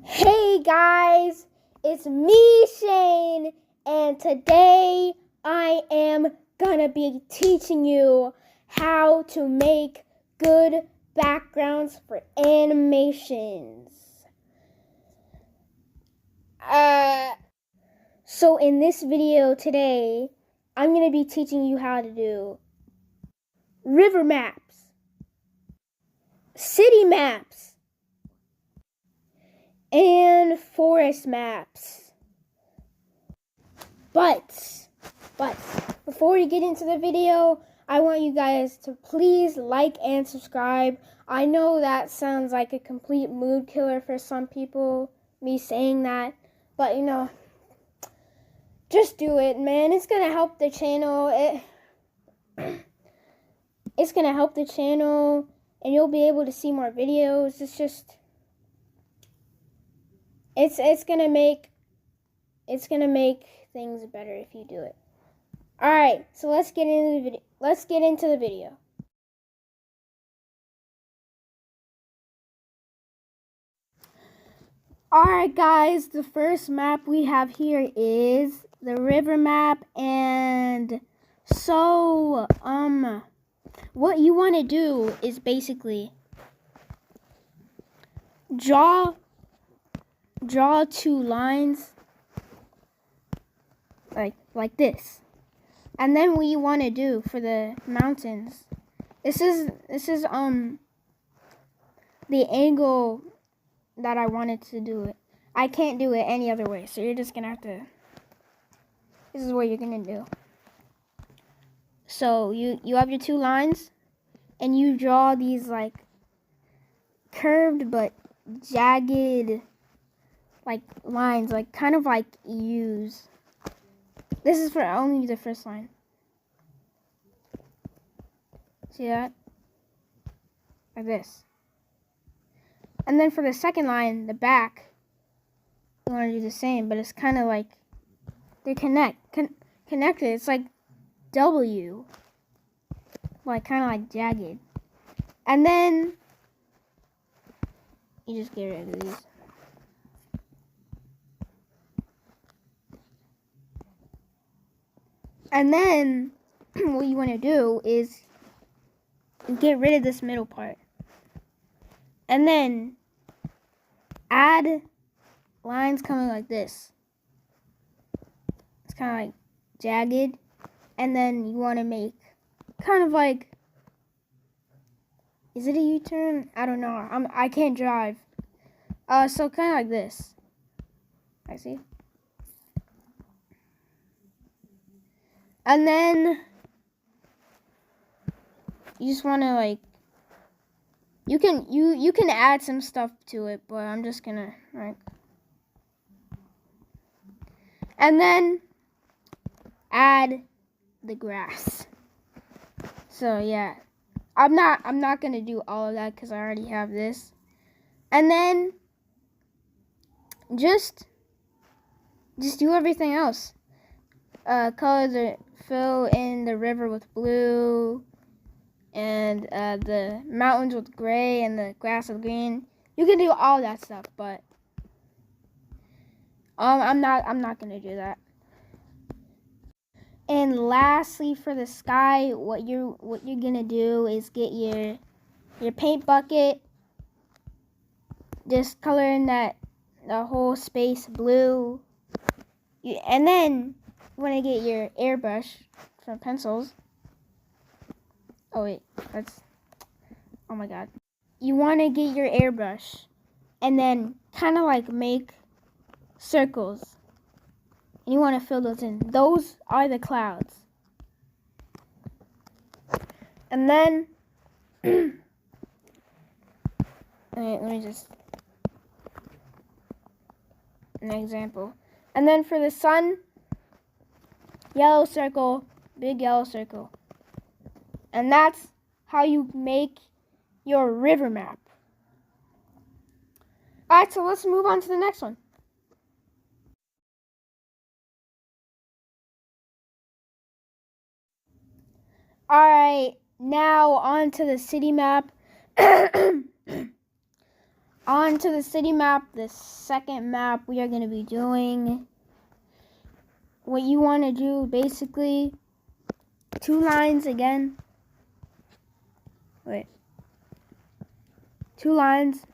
Hey guys, it's me, Shane, and today I am gonna be teaching you how to make good backgrounds for animations. So in this video today, I'm gonna be teaching you how to do river maps, city maps, and forest maps. But before we get into the video, I want you guys to please like and subscribe. I know that sounds like a complete mood killer for some people, me saying that, but just do it, man. It's gonna help the channel. It's gonna help the channel, and you'll be able to see more videos. It's gonna make things better if you do it. All right, so let's get into the video. All right, guys, the first map we have here is the river map, and so what you want to do is basically draw two lines like this. And then what you want to do for the mountains, this is the angle that I wanted to do it. I can't do it any other way, so you're just gonna have to, this is what you're gonna do. So you have your two lines, and you draw these like curved but jagged like lines, like kind of like U's. This is for only the first line. See that? Like this. And then for the second line, the back, you want to do the same, but it's kind of like they're connected. It's like W, like kind of like jagged. And then you just get rid of these. And then what you want to do is get rid of this middle part. And then add lines coming like this. It's kind of like jagged. And then you want to make kind of like, is it a U-turn? I don't know. I can't drive. So kind of like this. I see. And then you just want to like, you can add some stuff to it, but I'm just gonna and then add the grass. So yeah, I'm not gonna do all of that because I already have this. And then just do everything else. Fill in the river with blue, and the mountains with gray, and the grass with green. You can do all that stuff, but I'm not gonna do that. And lastly, for the sky, what you're gonna do is get your paint bucket, just color in the whole space blue, and then you want to get your airbrush from pencils. Oh wait, oh my god. You want to get your airbrush and then kind of like make circles. And you want to fill those in. Those are the clouds. And then, let me just, an example. And then for the sun, yellow circle, big yellow circle. And that's how you make your river map. Alright, so let's move on to the next one. Alright, now on to the city map. On to the city map, the second map we are going to be doing. What you want to do, basically, 2 lines again. Wait. 2 lines.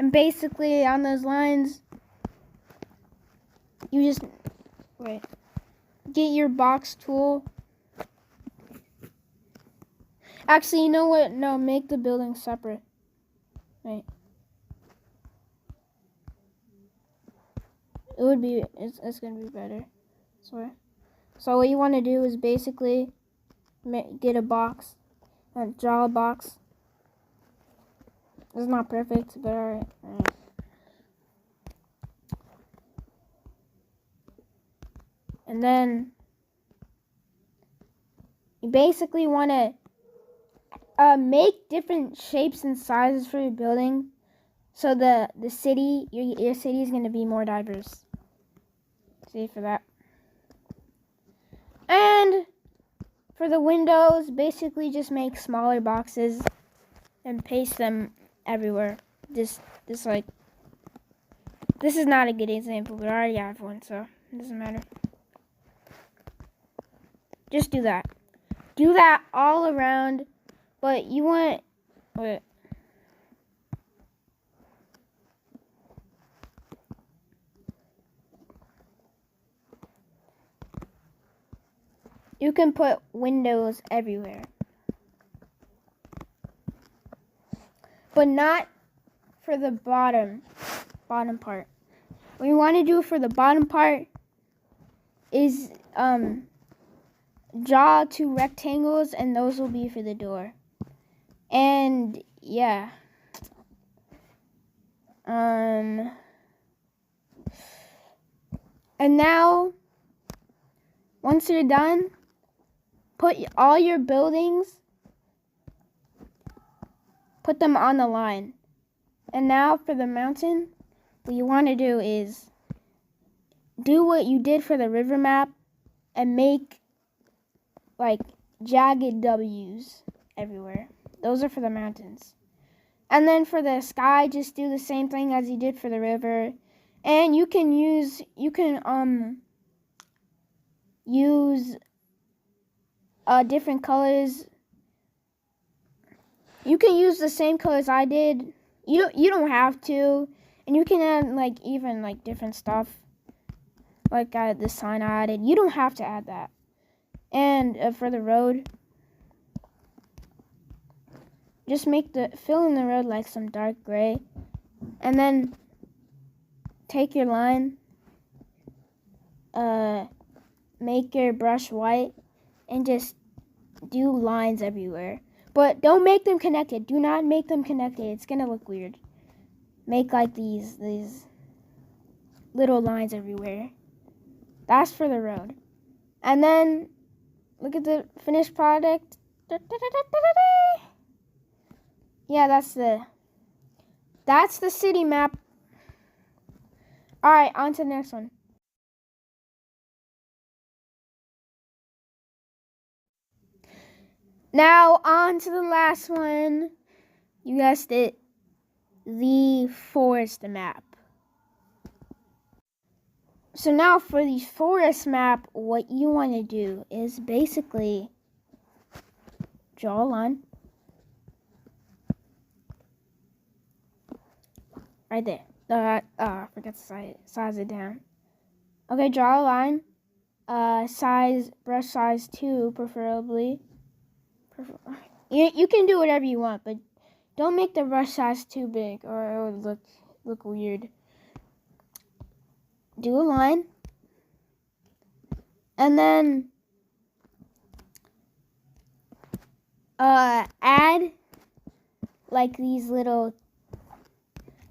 And basically, on those lines, you just, get your box tool. Actually, you know what? No, make the building separate. Right. It's gonna be better. Sorry. So what you want to do is basically get a box, draw a box. It's not perfect, but alright. And then you basically want to make different shapes and sizes for your building, so the city, your city is going to be more diverse. See for that. And for the windows, basically just make smaller boxes and paste them everywhere. Just like, this is not a good example, but I already have one, so it doesn't matter. Just do that. Do that all around, but you want, wait. You can put windows everywhere, but not for the bottom part. What you want to do for the bottom part is draw 2 rectangles, and those will be for the door. And yeah. And now, once you're done, put all your buildings, put them on the line. And now for the mountain, what you want to do is do what you did for the river map and make like jagged W's everywhere. Those are for the mountains. And then for the sky, just do the same thing as you did for the river. And you can use different colors. You can use the same colors I did. You don't have to, and you can add even different stuff. Like the sign I added. You don't have to add that. And for the road, just fill in the road like some dark gray, and then take your line, make your brush white, and just do lines everywhere. But don't make them connected. Do not make them connected. It's gonna look weird. Make like these little lines everywhere. That's for the road. And then look at the finished product. Yeah, that's the city map. Alright, on to the next one. Now, on to the last one. You guessed it. The forest map. So now for the forest map, what you want to do is basically draw a line. Right there. I forgot to size it down. Okay, draw a line. Brush size 2, preferably. You can do whatever you want, but don't make the brush size too big, or it would look weird. Do a line, and then add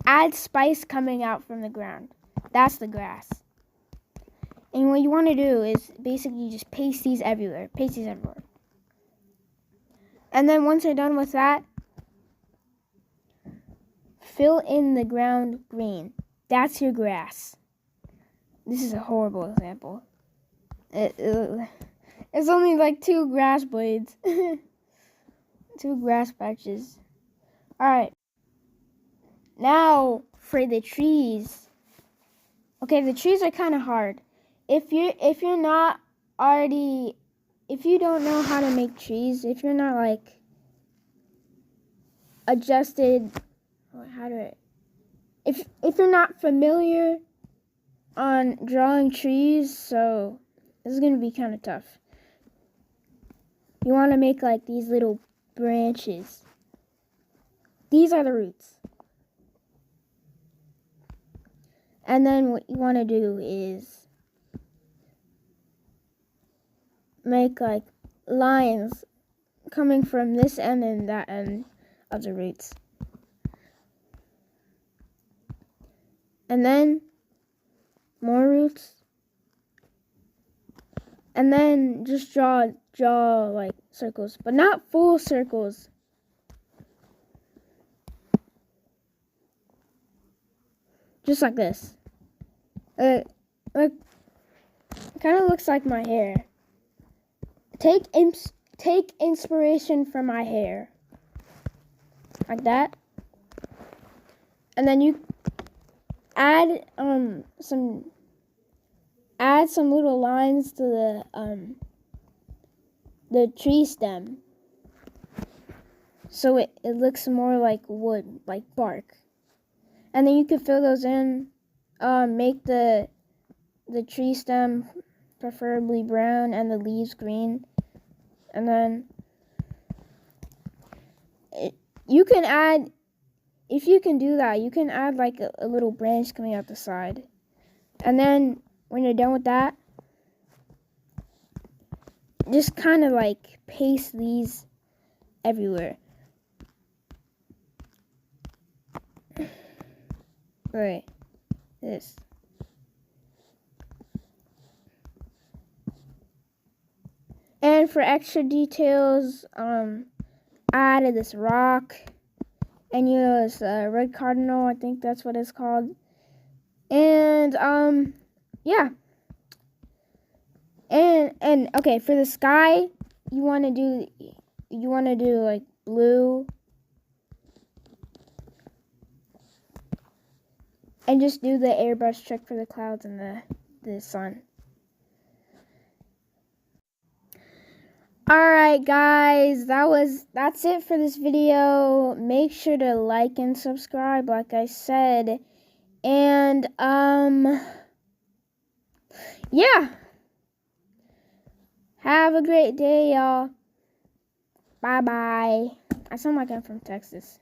add spice coming out from the ground. That's the grass. And what you want to do is basically just paste these everywhere. And then once you're done with that, fill in the ground green. That's your grass. This is a horrible example. It's only 2 grass blades. 2 grass patches. Alright. Now for the trees. Okay, the trees are kind of hard. If you don't know how to make trees, if you're not like adjusted, if you're not familiar on drawing trees, so this is gonna be kind of tough. You want to make like these little branches. These are the roots. And then what you want to do is make like lines coming from this end and that end of the roots. And then more roots. And then just draw like circles, but not full circles. Just like this. Look, it kind of looks like my hair. Take inspiration from my hair. Like that. And then you add some little lines to the tree stem. So it looks more like wood, like bark. And then you can fill those in. Make the tree stem preferably brown and the leaves green. And then you can add, if you can do that, you can add like a little branch coming out the side. And then when you're done with that, just kind of like paste these everywhere. Right. This. And for extra details, I added this rock, and this red cardinal, I think that's what it's called. And yeah. And okay, for the sky, you want to do like blue. And just do the airbrush trick for the clouds and the sun. Alright guys, that's it for this video. Make sure to like and subscribe like I said. And yeah. Have a great day, y'all. Bye bye. I sound like I'm from Texas.